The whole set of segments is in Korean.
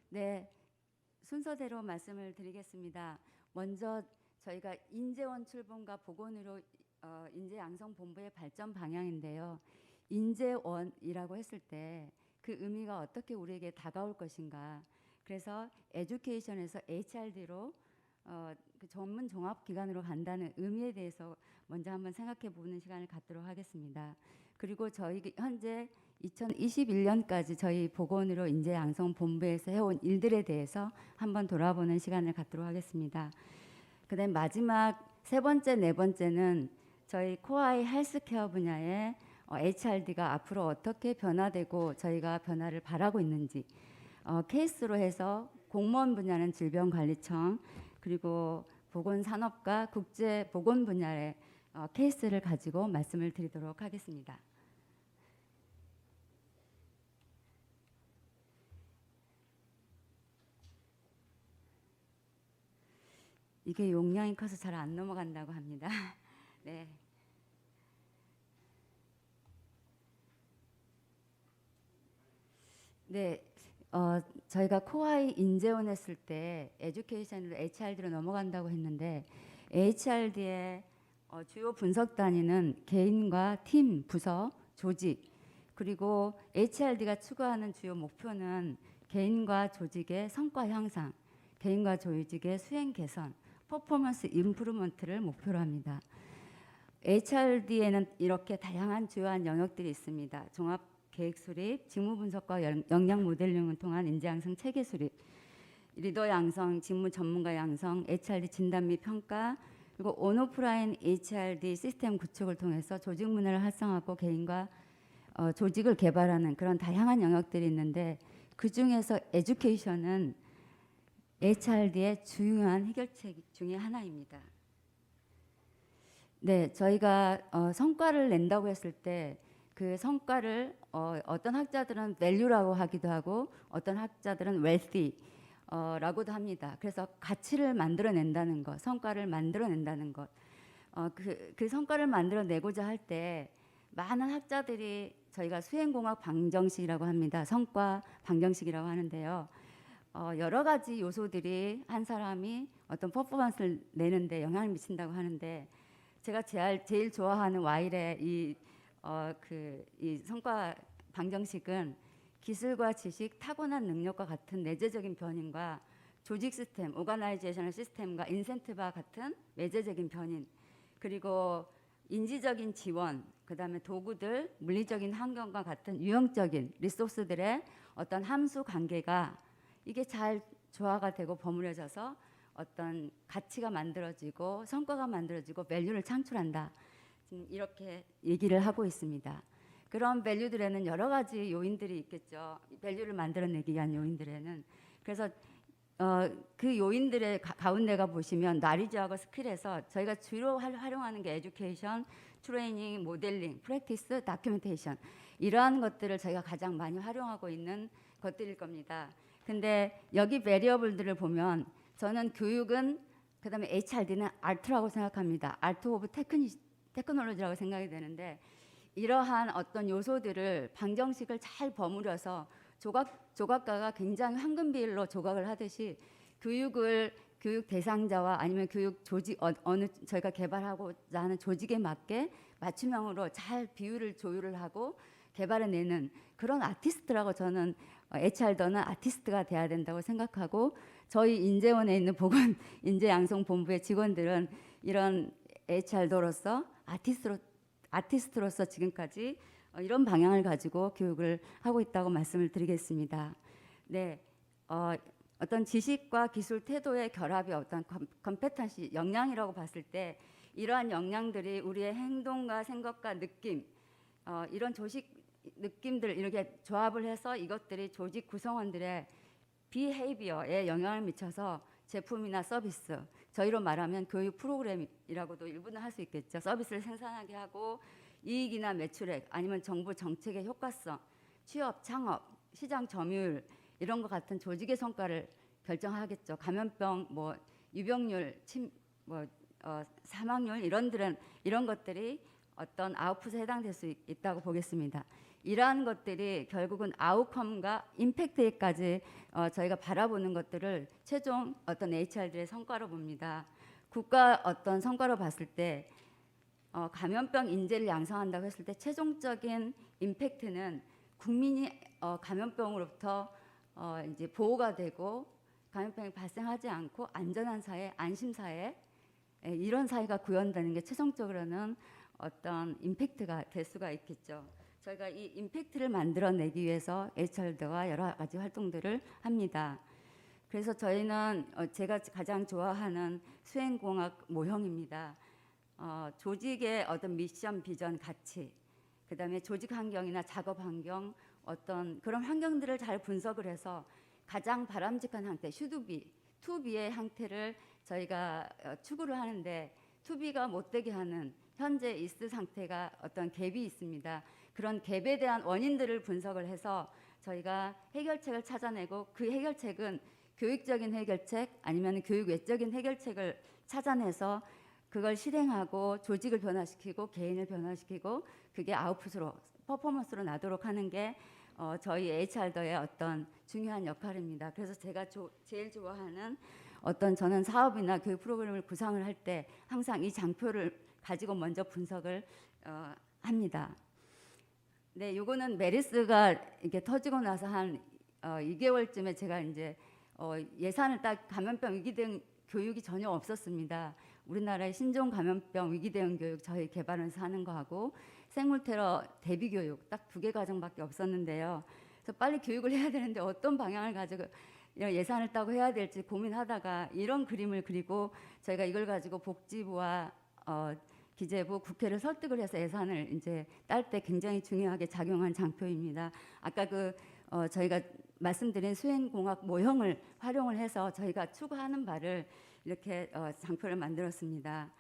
네, 순서대로 말씀을 드리겠습니다. 먼저 저희가 인재원 출범과 복원으로 인재 양성 본부의 발전 방향인데요. 인재원이라고 했을 때 그 의미가 어떻게 우리에게 다가올 것인가. 그래서 에듀케이션에서 HRD로 그 전문 종합 기관으로 간다는 의미에 대해서 먼저 한번 생각해 보는 시간을 갖도록 하겠습니다. 그리고 저희 현재 2021년까지 저희 보건으로 인재 양성 본부에서 해온 일들에 대해서 한번 돌아보는 시간을 갖도록 하겠습니다. 그다음 마지막 세 번째, 네 번째는 저희 코아이 헬스케어 분야의 HRD가 앞으로 어떻게 변화되고 저희가 변화를 바라고 있는지 케이스로 해서 공무원 분야는 질병관리청 그리고 보건산업과 국제보건 분야의 케이스를 가지고 말씀을 드리도록 하겠습니다. 이게 용량이 커서 잘 안 넘어간다고 합니다. 네. 네, 저희가 코아이 인재원 했을 때 에듀케이션으로 HRD로 넘어간다고 했는데 HRD의 주요 분석 단위는 개인과 팀, 부서, 조직 그리고 HRD가 추구하는 주요 목표는 개인과 조직의 성과 향상, 개인과 조직의 수행 개선, 퍼포먼스 임프루먼트를 목표로 합니다. HRD에는 이렇게 다양한 주요한 영역들이 있습니다. 종합 계획 수립, 직무 분석과 역량 모델링을 통한 인재 양성 체계 수립, 리더 양성, 직무 전문가 양성, HRD 진단 및 평가, 그리고 온오프라인 HRD 시스템 구축을 통해서 조직 문화를 활성화하고 개인과 조직을 개발하는 그런 다양한 영역들이 있는데 그 중에서 에듀케이션은 HRD의 중요한 해결책 중에 하나입니다. 네, 저희가 성과를 낸다고 했을 때 그 성과를 어떤 학자들은 value라고 하기도 하고 어떤 학자들은 wealthy 라고도 합니다. 그래서 가치를 만들어낸다는 것, 성과를 만들어낸다는 것. 그 성과를 만들어내고자 할 때 많은 학자들이 저희가 수행공학 방정식이라고 합니다. 성과 방정식이라고 하는데요. 여러 가지 요소들이 한 사람이 어떤 퍼포먼스를 내는데 영향을 미친다고 하는데 제가 제일 좋아하는 와일의 이 성과 방정식은 기술과 지식, 타고난 능력과 같은 내재적인 변인과 조직 시스템, 오가나이제이셔널 시스템과 인센티브와 같은 외재적인 변인, 그리고 인지적인 지원, 그다음에 도구들, 물리적인 환경과 같은 유형적인 리소스들의 어떤 함수 관계가 이게 잘 조화가 되고 버무려져서 어떤 가치가 만들어지고 성과가 만들어지고 밸류를 창출한다. 이렇게 얘기를 하고 있습니다. 그런 밸류들에는 여러 가지 요인들이 있겠죠. 밸류를 만들어내기 위한 요인들에는. 그래서 그 요인들의 가운데가 보시면 나리지하고 스킬에서 저희가 주로 활용하는 게 에듀케이션, 트레이닝, 모델링, 프랙티스, 다큐멘테이션 이러한 것들을 저희가 가장 많이 활용하고 있는 것들일 겁니다. 근데 여기 베리어블들을 보면 저는 교육은 그다음에 HRD는 아트라고 생각합니다. 아트 오브 테크놀로지라고 생각이 되는데 이러한 어떤 요소들을 방정식을 잘 버무려서 조각가가 굉장히 황금 비율로 조각을 하듯이 교육 대상자와 아니면 교육 조직 어느 저희가 개발하고자 하는 조직에 맞게 맞춤형으로 잘 비율을 조율을 하고 개발해내는 그런 아티스트라고 저는 HR더는 아티스트가 돼야 된다고 생각하고 저희 인재원에 있는 보건 인재 양성 본부의 직원들은 이런 HR더로서 아티스트로서 지금까지 이런 방향을 가지고 교육을 하고 있다고 말씀을 드리겠습니다. 네, 어떤 지식과 기술 태도의 결합이 어떤 컴페턴시 역량이라고 봤을 때 이러한 역량들이 우리의 행동과 생각과 느낌 이런 조직 느낌들 이렇게 조합을 해서 이것들이 조직 구성원들의 비헤이비어에 영향을 미쳐서 제품이나 서비스 저희로 말하면 교육 프로그램이라고도 일부는 할 수 있겠죠. 서비스를 생산하게 하고 이익이나 매출액 아니면 정부 정책의 효과성, 취업, 창업, 시장 점유율 이런 것 같은 조직의 성과를 결정하겠죠. 감염병, 유병률, 사망률 이런 것들이 어떤 아웃풋에 해당될 수 있다고 보겠습니다. 이러한 것들이 결국은 아웃컴과 임팩트에까지 저희가 바라보는 것들을 최종 어떤 HR들의 성과로 봅니다. 국가 어떤 성과로 봤을 때 감염병 인재를 양성한다고 했을 때 최종적인 임팩트는 국민이 감염병으로부터 이제 보호가 되고 감염병이 발생하지 않고 안전한 사회, 안심 사회, 이런 사회가 구현되는 게 최종적으로는 어떤 임팩트가 될 수가 있겠죠. 저희가 이 임팩트를 만들어내기 위해서 HR들과 여러 가지 활동들을 합니다. 그래서 저희는 제가 가장 좋아하는 수행공학 모형입니다. 조직의 어떤 미션, 비전, 가치, 그다음에 조직 환경이나 작업 환경, 어떤 그런 환경들을 잘 분석을 해서 가장 바람직한 형태, 슈드비, 투비의 형태를 저희가 추구를 하는데, 투비가 못되게 하는 현재 이스 상태가 어떤 갭이 있습니다. 그런 갭에 대한 원인들을 분석을 해서 저희가 해결책을 찾아내고, 그 해결책은 교육적인 해결책 아니면 교육 외적인 해결책을 찾아내서 그걸 실행하고 조직을 변화시키고 개인을 변화시키고 그게 아웃풋으로 퍼포먼스로 나도록 하는 게 저희 HR더의 어떤 중요한 역할입니다. 그래서 제가 제일 좋아하는 어떤 저는 사업이나 교육 프로그램을 구상을 할 때 항상 이 장표를 가지고 먼저 분석을 합니다. 네, 요거는 메르스가 이렇게 터지고 나서 한 2개월쯤에 제가 이제 예산을 딱 감염병 위기 대응 교육이 전혀 없었습니다. 우리나라의 신종 감염병 위기 대응 교육 저희 개발해서 하는 거하고 생물 테러 대비 교육 딱 2개 과정밖에 없었는데요. 그래서 빨리 교육을 해야 되는데 어떤 방향을 가지고 이런 예산을 따고 해야 될지 고민하다가 이런 그림을 그리고 저희가 이걸 가지고 복지부와 기재부, 국회를 설득을 해서 예산을 이제 딸 때 굉장히 중요하게 작용한 장표입니다. 아까 저희가 말씀드린 수행공학 모형을 활용을 해서 저희가 추구하는 바를 이렇게 장표를 만들었습니다.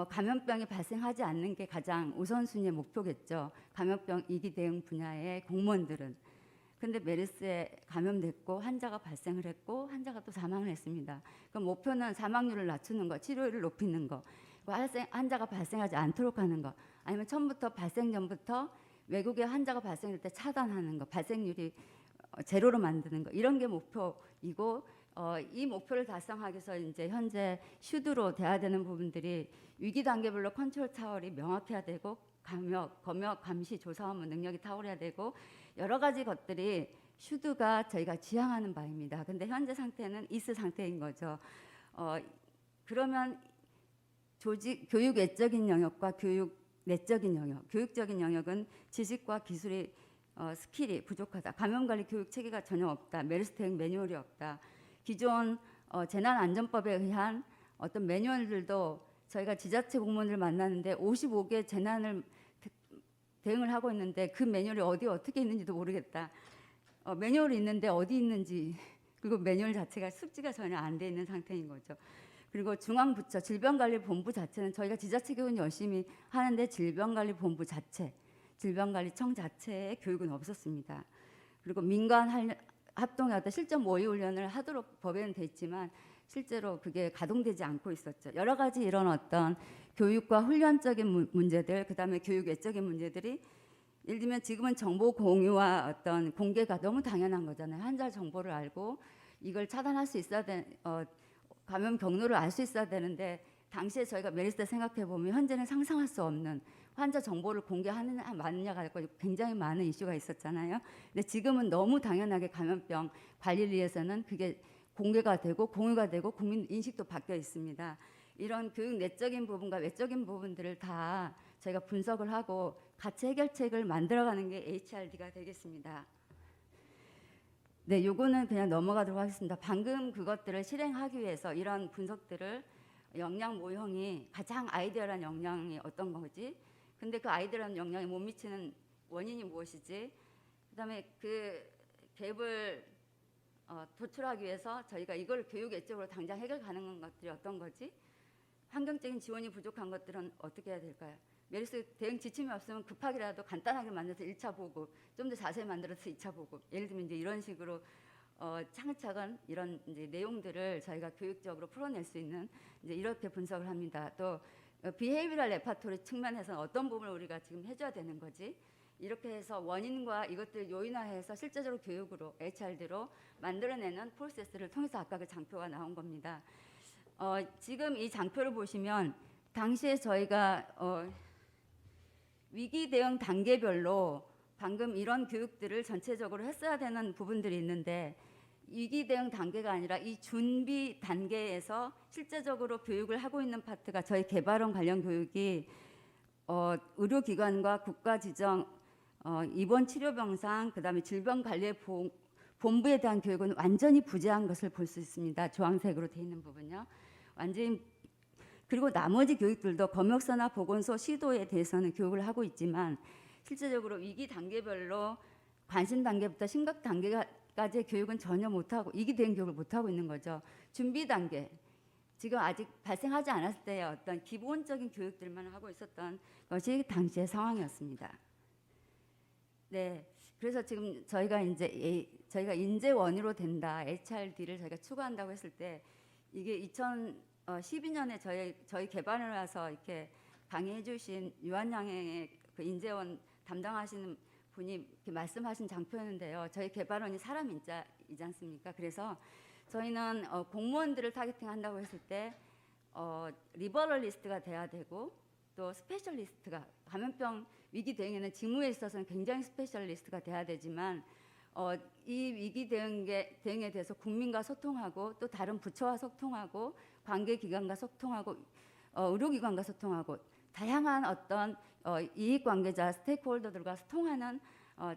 감염병이 발생하지 않는 게 가장 우선순위의 목표겠죠. 감염병 위기 대응 분야의 공무원들은. 근데 메르스에 감염됐고 환자가 발생을 했고 환자가 또 사망을 했습니다. 그럼 목표는 사망률을 낮추는 거, 치료율을 높이는 거, 환자가 발생하지 않도록 하는 거, 아니면 처음부터 발생 전부터 외국에 환자가 발생할 때 차단하는 거, 발생률이 제로로 만드는 거, 이런 게 목표이고 이 목표를 달성하기 위해서 이제 현재 슈드로 돼야 되는 부분들이 위기 단계별로 컨트롤 타월이 명확해야 되고 검역, 감시, 조사 업무 능력이 탁월해야 되고 여러 가지 것들이 슈드가 저희가 지향하는 바입니다. 근데 현재 상태는 이스 상태인 거죠. 그러면 교육 외적인 영역과 교육 내적인 영역, 교육적인 영역은 지식과 기술이 스킬이 부족하다. 감염관리 교육 체계가 전혀 없다. 메르스 대응 매뉴얼이 없다. 기존 재난안전법에 의한 어떤 매뉴얼들도 저희가 지자체 공무원을 만나는데 55개 재난을 대응을 하고 있는데 그 매뉴얼이 어디 어떻게 있는지도 모르겠다. 매뉴얼이 있는데 어디 있는지, 그리고 매뉴얼 자체가 숙지가 전혀 안 돼 있는 상태인 거죠. 그리고 중앙부처 질병관리본부 자체는 저희가 지자체 교육은 열심히 하는데 질병관리본부 자체, 질병관리청 자체의 교육은 없었습니다. 그리고 민간 합동의 어떤 실전 모의 훈련을 하도록 법에는 돼 있지만 실제로 그게 가동되지 않고 있었죠. 여러 가지 이런 어떤 교육과 훈련적인 문제들, 그다음에 교육 외적인 문제들이 예를 들면 지금은 정보 공유와 어떤 공개가 너무 당연한 거잖아요. 환자 정보를 알고 이걸 차단할 수 있어야 감염 경로를 알 수 있어야 되는데 당시에 저희가 메르스 때 생각해 보면 현재는 상상할 수 없는 환자 정보를 공개하느냐 마느냐가 굉장히 많은 이슈가 있었잖아요. 근데 지금은 너무 당연하게 감염병 관리를 위해서는 그게 공개가 되고 공유가 되고 국민 인식도 바뀌어 있습니다. 이런 교육 내적인 부분과 외적인 부분들을 다 저희가 분석을 하고 같이 해결책을 만들어가는 게 HRD가 되겠습니다. 네, 요거는 그냥 넘어가도록 하겠습니다. 방금 그것들을 실행하기 위해서 이런 분석들을 역량 모형이 가장 아이디어란 역량이 어떤 거지? 근데 그 아이디어란 역량에 못 미치는 원인이 무엇이지? 그다음에 그 갭을 도출하기 위해서 저희가 이걸 교육 외적으로 당장 해결 가능한 것들이 어떤 거지? 환경적인 지원이 부족한 것들은 어떻게 해야 될까요? 메르스 대응 지침이 없으면 급하게라도 간단하게 만들어서 1차 보고 좀 더 자세히 만들어서 2차 보고, 예를 들면 이제 이런 식으로 차근차근 이런 이제 내용들을 저희가 교육적으로 풀어낼 수 있는 이제 이렇게 분석을 합니다. 또 비헤이비럴 레파토리 측면에서 어떤 부분을 우리가 지금 해줘야 되는 거지? 이렇게 해서 원인과 이것들 요인화해서 실제적으로 교육으로 HRD로 만들어내는 프로세스를 통해서 아까 그 장표가 나온 겁니다. 지금 이 장표를 보시면 당시에 저희가 위기 대응 단계별로 방금 이런 교육들을 전체적으로 했어야 되는 부분들이 있는데 위기 대응 단계가 아니라 이 준비 단계에서 실제적으로 교육을 하고 있는 파트가 저희 개발원 관련 교육이 의료기관과 국가 지정 입원 치료 병상 그다음에 질병관리 본부에 대한 교육은 완전히 부재한 것을 볼 수 있습니다. 주황색으로 돼 있는 부분요. 완전히 그리고 나머지 교육들도 검역소나 보건소 시도에 대해서는 교육을 하고 있지만 실제적으로 위기 단계별로 관심 단계부터 심각 단계까지의 교육은 전혀 못하고 위기 대응 교육을 못하고 있는 거죠. 준비 단계 지금 아직 발생하지 않았을 때의 어떤 기본적인 교육들만 하고 있었던 것이 당시의 상황이었습니다. 네, 그래서 지금 저희가 인재 원으로 된다 HRD를 저희가 추구한다고 했을 때 이게 2012년에 저희 개발을 와서 이렇게 강의해주신 유한양행의 그 인재원 담당하시는 분이 이렇게 말씀하신 장표였는데요. 저희 개발원이 사람 인자이지 않습니까? 그래서 저희는 공무원들을 타겟팅한다고 했을 때 리버럴리스트가 돼야 되고 또 스페셜리스트가 감염병 위기 대응에는 직무에 있어서는 굉장히 스페셜리스트가 돼야 되지만 이 위기 대응에 대해서 국민과 소통하고 또 다른 부처와 소통하고 관계기관과 소통하고 의료기관과 소통하고 다양한 어떤 이익관계자 스테이크홀더들과 소통하는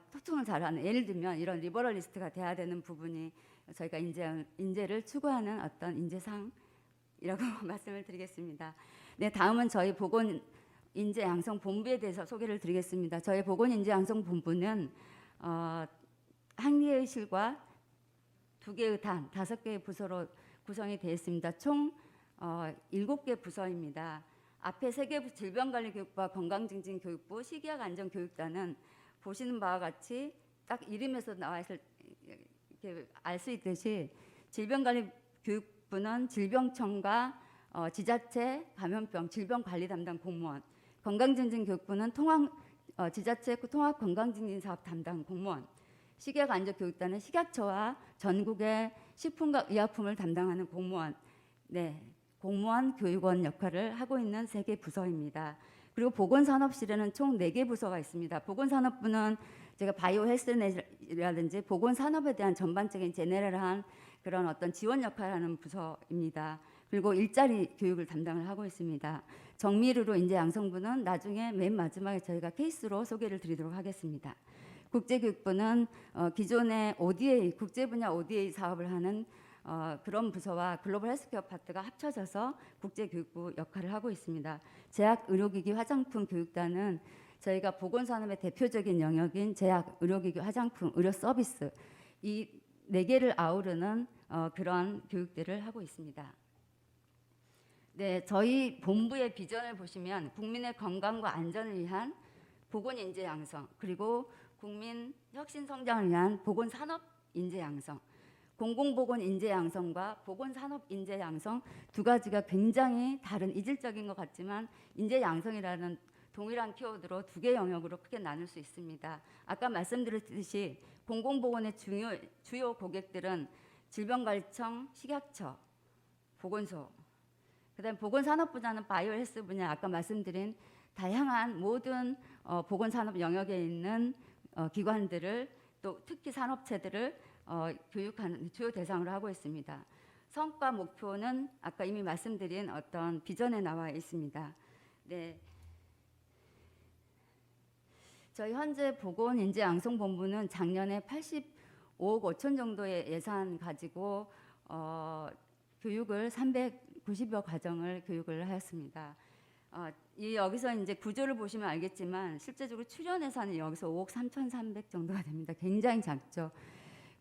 소통을 잘하는 예를 들면 이런 리버럴리스트가 돼야 되는 부분이 저희가 인재를 추구하는 어떤 인재상이라고 말씀을 드리겠습니다. 네, 다음은 저희 보건인재양성본부에 대해서 소개를 드리겠습니다. 저희 보건인재양성본부는 한 개의 실과 2개의 단, 5개의 부서로 구성이 되어 있습니다. 총 7개 부서입니다. 앞에 3개 질병관리교육부와 건강증진교육부, 식약안전교육단은 보시는 바와 같이 딱 이름에서 나와 있을 이렇게 알 수 있듯이 질병관리교육부는 질병청과 지자체 감염병 질병관리 담당 공무원, 건강증진교육부는 지자체 통합 건강증진 사업 담당 공무원, 식약안전교육단은 식약처와 전국의 식품과 의약품을 담당하는 공무원, 네, 공무원 교육원 역할을 하고 있는 3개 부서입니다. 그리고 보건산업실에는 총 4개 부서가 있습니다. 보건산업부는 제가 바이오 헬스라든지 보건산업에 대한 전반적인 제네럴한 그런 어떤 지원 역할을 하는 부서입니다. 그리고 일자리 교육을 담당을 하고 있습니다. 정밀의료 인재양성부는 나중에 맨 마지막에 저희가 케이스로 소개를 드리도록 하겠습니다. 국제교육부는 기존의 ODA, 국제 분야 ODA 사업을 하는 그런 부서와 글로벌 헬스케어 파트가 합쳐져서 국제교육부 역할을 하고 있습니다. 제약, 의료기기, 화장품 교육단은 저희가 보건산업의 대표적인 영역인 제약, 의료기기, 화장품, 의료 서비스 이 4개를 아우르는 그런 교육들을 하고 있습니다. 네, 저희 본부의 비전을 보시면 국민의 건강과 안전을 위한 보건인재 양성, 그리고 국민 혁신 성장을 위한 보건산업 인재 양성, 공공보건 인재 양성과 보건산업 인재 양성 2가지가 굉장히 다른 이질적인 것 같지만 인재 양성이라는 동일한 키워드로 2개 영역으로 크게 나눌 수 있습니다. 아까 말씀드렸듯이 공공보건의 주요 고객들은 질병관리청, 식약처, 보건소, 그다음에 보건산업 분야는 바이오 헬스 분야 아까 말씀드린 다양한 모든 보건산업 영역에 있는 기관들을 또 특히 산업체들을 교육하는 주요 대상으로 하고 있습니다. 성과 목표는 아까 이미 말씀드린 어떤 비전에 나와 있습니다. 네. 저희 현재 보건인재양성본부는 작년에 85억 5천 정도의 예산 가지고 교육을 390여 과정을 교육을 하였습니다. 여기서 이제 구조를 보시면 알겠지만 실제적으로 출연 예산이 여기서 5억 3,300 정도가 됩니다. 굉장히 작죠.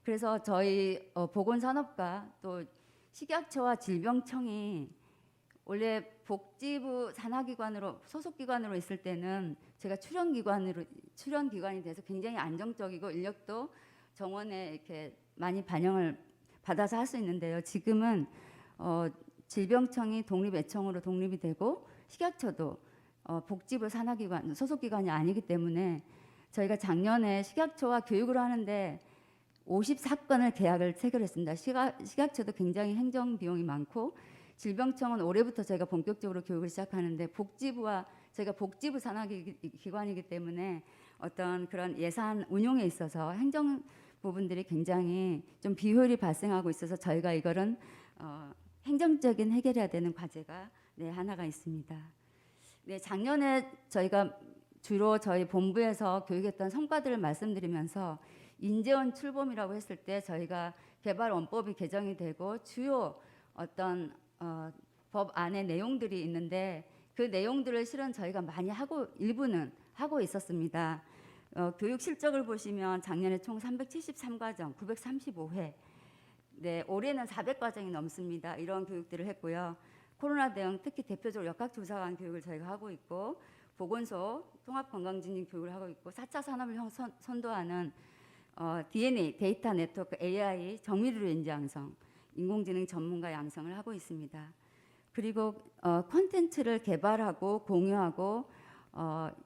그래서 저희 보건산업과 또 식약처와 질병청이 원래 복지부 산하기관으로 소속기관으로 있을 때는 제가 출연 기관이 돼서 굉장히 안정적이고 인력도 정원에 이렇게 많이 반영을 받아서 할 수 있는데요. 지금은 질병청이 독립애청으로 독립이 되고 식약처도 복지부 산하기관 소속기관이 아니기 때문에 저희가 작년에 식약처와 교육을 하는데 54건을 계약을 체결했습니다. 식약처도 굉장히 행정 비용이 많고 질병청은 올해부터 저희가 본격적으로 교육을 시작하는데 복지부와 저희가 복지부 산하기관이기 때문에 어떤 그런 예산 운용에 있어서 행정 부분들이 굉장히 좀 비효율이 발생하고 있어서 저희가 이거는 행정적인 해결해야 되는 과제가 하나가 있습니다. 네, 작년에 저희가 주로 저희 본부에서 교육했던 성과들을 말씀드리면서 인재원 출범이라고 했을 때 저희가 개발원법이 개정이 되고 주요 어떤 법 안의 내용들이 있는데 그 내용들을 실은 저희가 많이 하고 일부는 하고 있었습니다. 교육 실적을 보시면 작년에 총 373과정, 935회, 네, 올해는 400과정이 넘습니다. 이런 교육들을 했고요. 코로나 대응, 특히 대표적으로 역학조사관 교육을 저희가 하고 있고 보건소 통합건강진진 교육을 하고 있고 4차 산업을 선도하는 DNA, 데이터 네트워크, AI, 정밀의료 인재 양성, 인공지능 전문가 양성을 하고 있습니다. 그리고 콘텐츠를 개발하고 공유하고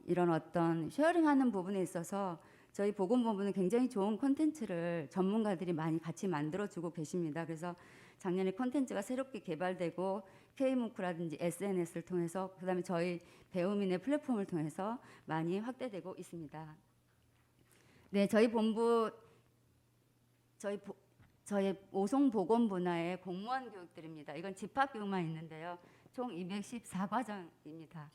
이런 어떤 쉐어링하는 부분에 있어서 저희 보건본부는 굉장히 좋은 콘텐츠를 전문가들이 많이 같이 만들어주고 계십니다. 그래서 작년에 콘텐츠가 새롭게 개발되고 K무크라든지 SNS를 통해서 그다음에 저희 배우민의 플랫폼을 통해서 많이 확대되고 있습니다. 네, 저희 본부 저희 오송보건분야의 공무원 교육들입니다. 이건 집합교육만 있는데요. 총 214과정입니다.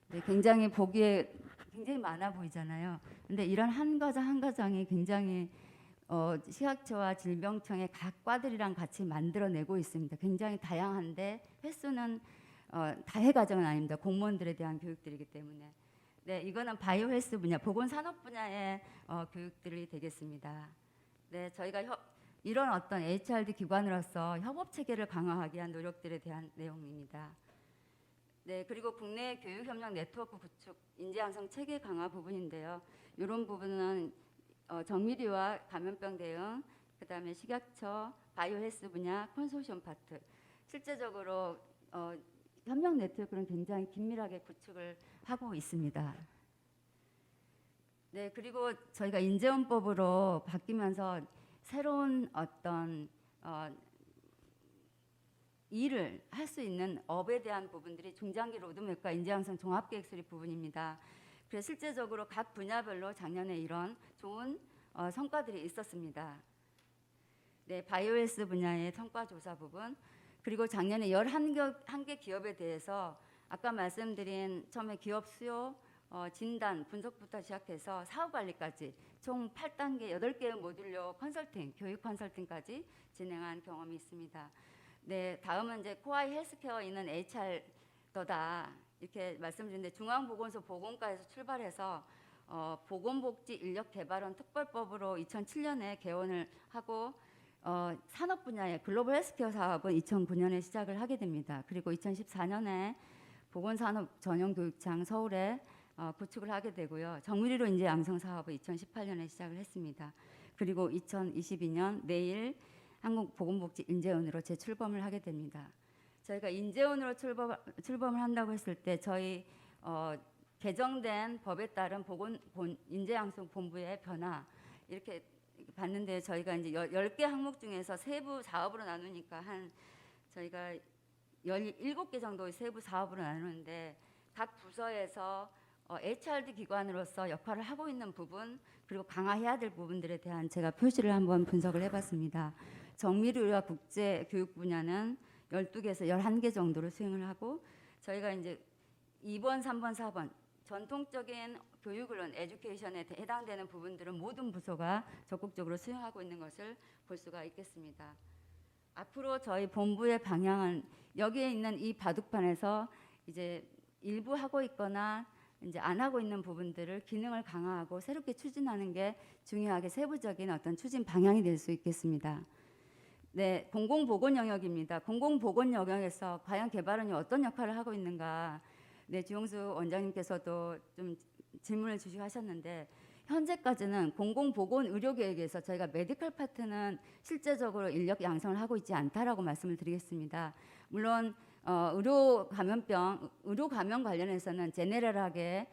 네, 굉장히 보기에 굉장히 많아 보이잖아요. 근데 이런 한 과정 한 과정이 굉장히 식약처와 질병청의 각 과들이랑 같이 만들어내고 있습니다. 굉장히 다양한데 횟수는 다해 과정은 아닙니다. 공무원들에 대한 교육들이기 때문에. 네, 이거는 바이오 헬스 분야, 보건산업 분야의 교육들이 되겠습니다. 네, 저희가 이런 어떤 HRD 기관으로서 협업 체계를 강화하기 위한 노력들에 대한 내용입니다. 네, 그리고 국내 교육 협력 네트워크 구축, 인재 양성 체계 강화 부분인데요. 이런 부분은 정밀의와 감염병 대응, 그다음에 식약처, 바이오 헬스 분야 컨소시엄 파트. 실제적으로 협력 네트워크는 굉장히 긴밀하게 구축을 하고 있습니다. 네, 그리고 저희가 인재원법으로 바뀌면서 새로운 어떤 일을 할 수 있는 업에 대한 부분들이 중장기 로드맵과 인재양성 종합계획 수립 부분입니다. 그래서 실제적으로 각 분야별로 작년에 이런 좋은 성과들이 있었습니다. 네, 바이오헬스 분야의 성과조사 부분, 그리고 작년에 11개 기업에 대해서 아까 말씀드린 처음에 기업 수요, 진단, 분석부터 시작해서 사업관리까지 총 8단계 8개의 모듈로 컨설팅, 교육 컨설팅까지 진행한 경험이 있습니다. 네, 다음은 이제 코아이 헬스케어에 있는 HR더다 이렇게 말씀드렸는데 중앙보건소 보건과에서 출발해서 보건복지 인력개발원 특별법으로 2007년에 개원을 하고 산업 분야의 글로벌 헬스케어 사업은 2009년에 시작을 하게 됩니다. 그리고 2014년에 보건산업 전용교육청 서울에 구축을 하게 되고요. 정밀의료 인재 양성 사업을 2018년에 시작을 했습니다. 그리고 2022년 내일 한국보건복지인재원으로 재출범을 하게 됩니다. 저희가 인재원으로 출범을 한다고 했을 때 저희 개정된 법에 따른 인재양성 본부의 변화 이렇게 봤는데 저희가 이제 10개 항목 중에서 세부 사업으로 나누니까 저희가 17개 정도의 세부 사업으로 나누는데 각 부서에서 HRD 기관으로서 역할을 하고 있는 부분 그리고 강화해야 될 부분들에 대한 제가 표시를 한번 분석을 해봤습니다. 정밀의료와 국제 교육 분야는 12개에서 11개 정도를 수행을 하고 저희가 이제 2번, 3번, 4번 전통적인 교육론, 에듀케이션에 해당되는 부분들은 모든 부서가 적극적으로 수행하고 있는 것을 볼 수가 있겠습니다. 앞으로 저희 본부의 방향은 여기에 있는 이 바둑판에서 이제 일부 하고 있거나 이제 안 하고 있는 부분들을 기능을 강화하고 새롭게 추진하는 게 중요하게 세부적인 어떤 추진 방향이 될 수 있겠습니다. 네, 공공보건 영역입니다. 공공보건 영역에서 과연 개발원이 어떤 역할을 하고 있는가? 네, 주용수 원장님께서도 좀 질문을 주시하셨는데 현재까지는 공공보건 의료계획에서 저희가 메디컬 파트는 실제적으로 인력 양성을 하고 있지 않다라고 말씀을 드리겠습니다. 물론 의료 감염 관련해서는 제네럴하게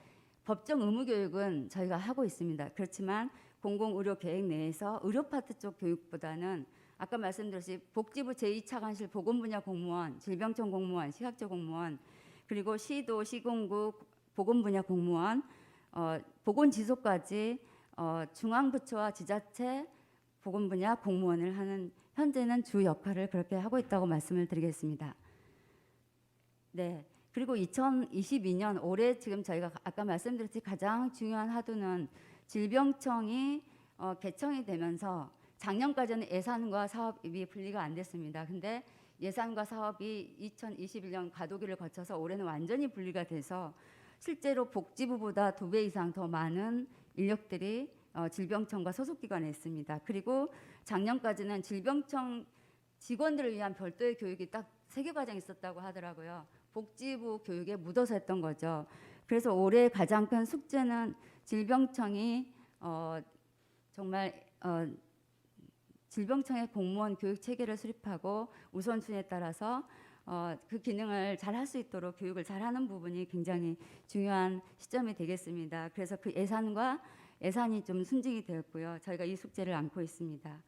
법정 의무 교육은 저희가 하고 있습니다. 그렇지만 공공의료 계획 내에서 의료 파트 쪽 교육보다는 아까 말씀드렸듯이 복지부 제2차관실 보건분야 공무원, 질병청 공무원, 식약처 공무원, 그리고 시도, 시군구 보건분야 공무원, 보건지소까지 중앙부처와 지자체 보건분야 공무원을 하는 현재는 주 역할을 그렇게 하고 있다고 말씀을 드리겠습니다. 네. 그리고 2022년 올해 지금 저희가 아까 말씀드렸듯이 가장 중요한 하도는 질병청이 개청이 되면서 작년까지는 예산과 사업이 분리가 안 됐습니다. 근데 예산과 사업이 2021년 과도기를 거쳐서 올해는 완전히 분리가 돼서 실제로 복지부보다 2배 이상 더 많은 인력들이 질병청과 소속기관에 있습니다. 그리고 작년까지는 질병청 직원들을 위한 별도의 교육이 딱 3개 과정 있었다고 하더라고요. 복지부 교육에 묻어서 했던 거죠. 그래서 올해 가장 큰 숙제는 질병청이 정말 질병청의 공무원 교육 체계를 수립하고 우선순위에 따라서 그 기능을 잘 할 수 있도록 교육을 잘하는 부분이 굉장히 중요한 시점이 되겠습니다. 그래서 그 예산이 좀 순직이 되었고요. 저희가 이 숙제를 안고 있습니다.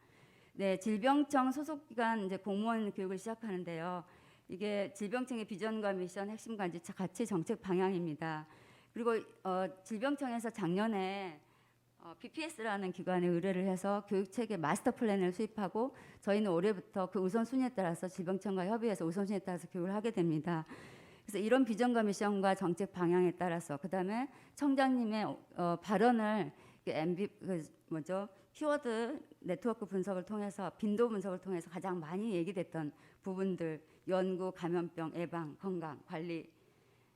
네, 질병청 소속기관 이제 공무원 교육을 시작하는데요. 이게 질병청의 비전과 미션, 핵심과 이제 가치 정책 방향입니다. 그리고 질병청에서 작년에 BPS라는 기관에 의뢰를 해서 교육체계 마스터 플랜을 수립하고 저희는 올해부터 그 우선순위에 따라서 질병청과 협의해서 우선순위에 따라서 교육을 하게 됩니다. 그래서 이런 비전과 미션과 정책 방향에 따라서 그다음에 청장님의 발언을 키워드 네트워크 분석을 통해서 빈도 분석을 통해서 가장 많이 얘기됐던 부분들 연구, 감염병, 예방, 건강, 관리,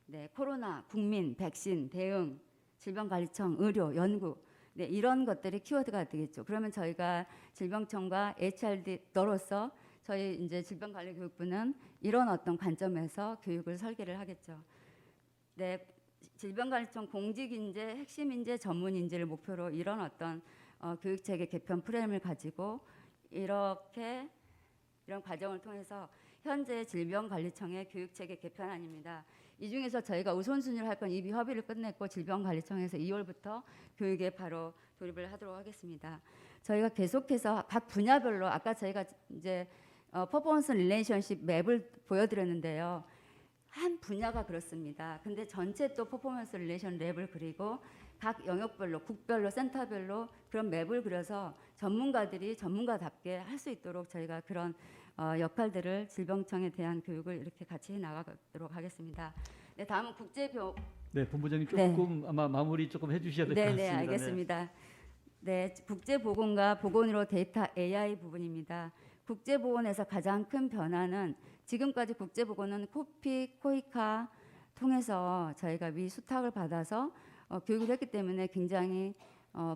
네, 코로나, 국민, 백신, 대응, 질병관리청, 의료, 연구 네, 이런 것들이 키워드가 되겠죠. 그러면 저희가 질병청과 HRD로서 저희 이제 질병관리교육부는 이런 어떤 관점에서 교육을 설계를 하겠죠. 네, 질병관리청 공직인재, 핵심인재, 전문인재를 목표로 이런 어떤 교육체계 개편 프레임을 가지고 이런 과정을 통해서 현재 질병관리청의 교육체계 개편안입니다. 이 중에서 저희가 우선순위를 할 건 이미 협의를 끝냈고 질병관리청에서 2월부터 교육에 바로 돌입을 하도록 하겠습니다. 저희가 계속해서 각 분야별로 아까 저희가 이제 퍼포먼스 릴레이션십 맵을 보여드렸는데요. 한 분야가 그렇습니다. 근데 전체 또 퍼포먼스 릴레이션 맵을 그리고 각 영역별로, 국별로, 센터별로 그런 맵을 그려서 전문가들이 전문가답게 할 수 있도록 저희가 그런 역할들을 질병청에 대한 교육을 이렇게 같이 해 나가도록 하겠습니다. 네, 다음은 네, 본부장님 조금 네. 아마 마무리 조금 해주셔야 될 것 같습니다. 네, 알겠습니다. 네, 국제보건과 보건의료 데이터 AI 부분입니다. 국제보건에서 가장 큰 변화는 지금까지 국제보건은 코피, 코이카 통해서 저희가 미 수탁을 받아서 교육을 했기 때문에 굉장히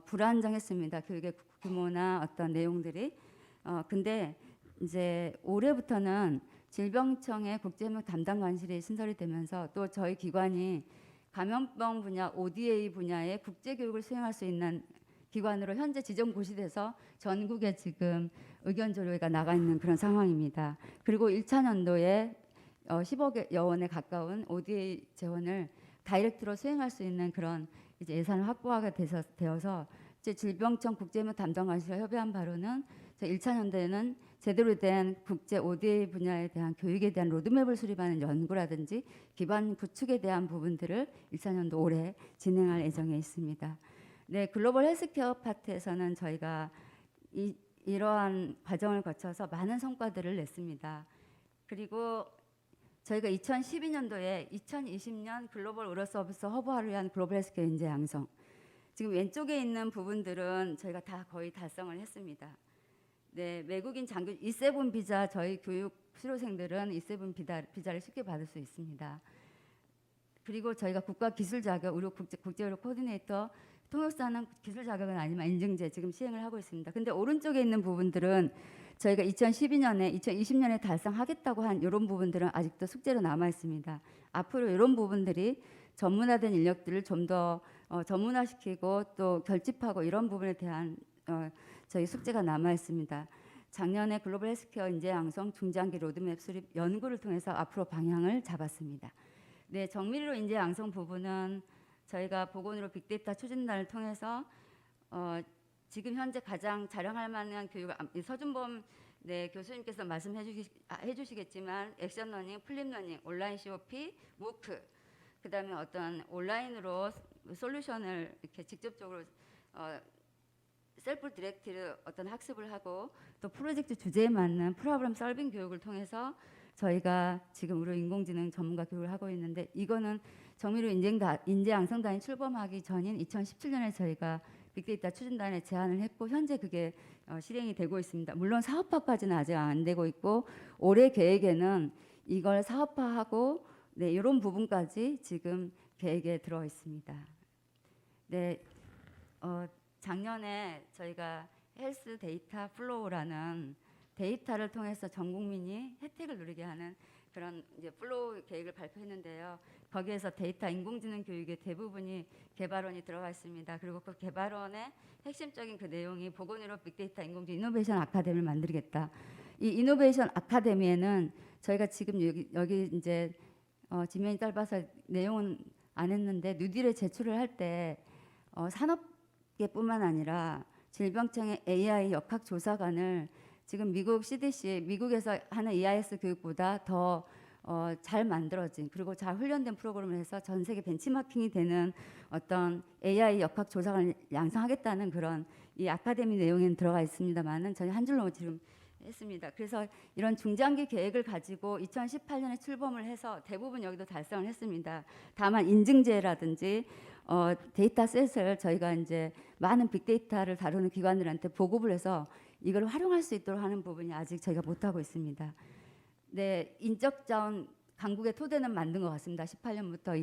불안정했습니다. 교육의 규모나 어떤 내용들이. 근데 이제 올해부터는 질병청의 국제협력 담당 관실이 신설이 되면서 또 저희 기관이 감염병 분야, ODA 분야의 국제 교육을 수행할 수 있는 기관으로 현재 지정 고시돼서 전국에 지금 의견 조례가 나가 있는 그런 상황입니다. 그리고 1차 년도에 10억여 원에 가까운 ODA 재원을 다이렉트로 수행할 수 있는 그런 이제 예산을 확보하게 되어서 이제 질병청 국제협력 담당 관실과 협의한 바로는 1차 년도에는 제대로 된 국제 ODA 분야에 대한 교육에 대한 로드맵을 수립하는 연구라든지 기반 구축에 대한 부분들을 1차 년도 올해 진행할 예정에 있습니다. 네, 글로벌 헬스케어 파트에서는 저희가 이러한 과정을 거쳐서 많은 성과들을 냈습니다. 그리고 저희가 2012년도에 2020년 글로벌 의료 서비스 허브화를 위한 글로벌 헬스케어 인재 양성. 지금 왼쪽에 있는 부분들은 저희가 다 거의 달성을 했습니다. 네, 외국인 장교 E7 비자 저희 교육 수료생들은 E7 비자를 쉽게 받을 수 있습니다. 그리고 저희가 국가 기술 자격, 국제 의료 코디네이터 통역사는 기술 자격은 아니지만 인증제 지금 시행을 하고 있습니다. 근데 오른쪽에 있는 부분들은 저희가 2012년에 2020년에 달성하겠다고 한 이런 부분들은 아직도 숙제로 남아 있습니다. 앞으로 이런 부분들이 전문화된 인력들을 좀 더 전문화시키고 또 결집하고 이런 부분에 대한 저희 숙제가 남아 있습니다. 작년에 글로벌 헬스케어 인재 양성 중장기 로드맵 수립 연구를 통해서 앞으로 방향을 잡았습니다. 네, 정밀의료 인재 양성 부분은 저희가 보건의료 빅데이터 추진단을 통해서 지금 현재 가장 자랑할 만한 교육, 이 서준범 교수님께서 해주시겠지만 액션러닝, 플립러닝, 온라인 COP, 무크, 그다음에 어떤 온라인으로 솔루션을 이렇게 직접적으로 셀프 디렉티드 어떤 학습을 하고 또 프로젝트 주제에 맞는 프로블럼 solving 교육을 통해서 저희가 지금 의료 인공지능 전문가 교육을 하고 있는데, 이거는 정밀로 인재 양성단이 출범하기 전인 2017년에 저희가 빅데이터 추진단에 제안을 했고 현재 그게 실행이 되고 있습니다. 물론 사업화까지는 아직 안 되고 있고 올해 계획에는 이걸 사업화하고 이런 부분까지 지금 계획에 들어 있습니다. 작년에 저희가 헬스 데이터 플로우라는 데이터를 통해서 전 국민이 혜택을 누리게 하는 그런 이제 플로우 계획을 발표했는데요. 거기에서 데이터 인공지능 교육의 대부분이 개발원이 들어가 있습니다. 그리고 그 개발원의 핵심적인 그 내용이 보건의료 빅데이터 인공지능 이노베이션 아카데미를 만들겠다. 이 이노베이션 아카데미에는 저희가 지금 여기 이제 지면이 짧아서 내용은 안 했는데 뉴딜에 제출을 할 때 산업계뿐만 아니라 질병청의 AI 역학조사관을 지금 미국 CDC, 미국에서 하는 EIS 교육보다 더 잘 만들어진 그리고 잘 훈련된 프로그램을 해서 전 세계 벤치마킹이 되는 어떤 AI 역학조사관을 양성하겠다는 그런 이 아카데미 내용에는 들어가 있습니다만은 저희 한 줄로 지금 했습니다. 그래서 이런 중장기 계획을 가지고 2018년에 출범을 해서 대부분 여기도 달성을 했습니다. 다만 인증제라든지 데이터셋을 저희가 이제 많은 빅데이터를 다루는 기관들한테 보급을 해서 이걸 활용할 수 있도록 하는 부분이 아직 저희가 못하고 있습니다. 인적 자원 강국의 토대는 만든 것 같습니다. 18년부터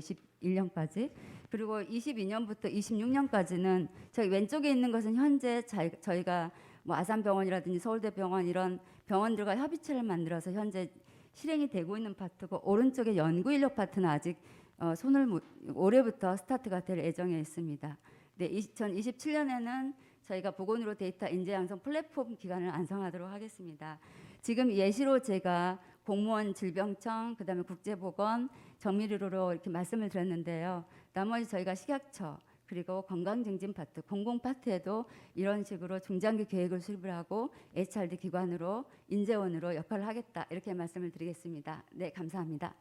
21년까지. 그리고 22년부터 26년까지는 저희 왼쪽에 있는 것은 현재 저희가 뭐 아산병원이라든지 서울대병원 이런 병원들과 협의체를 만들어서 현재 실행이 되고 있는 파트고, 오른쪽에 연구 인력 파트는 아직 올해부터 스타트가 될 예정에 있습니다. 2027년에는 저희가 보건의료 데이터 인재 양성 플랫폼 기관을 안성하도록 하겠습니다. 지금 예시로 제가 공무원 질병청, 그다음에 국제보건, 정밀의료로 이렇게 말씀을 드렸는데요. 나머지 저희가 식약처, 그리고 건강증진 파트, 공공 파트에도 이런 식으로 중장기 계획을 수립을 하고 HRD 기관으로 인재원으로 역할을 하겠다, 이렇게 말씀을 드리겠습니다. 네, 감사합니다.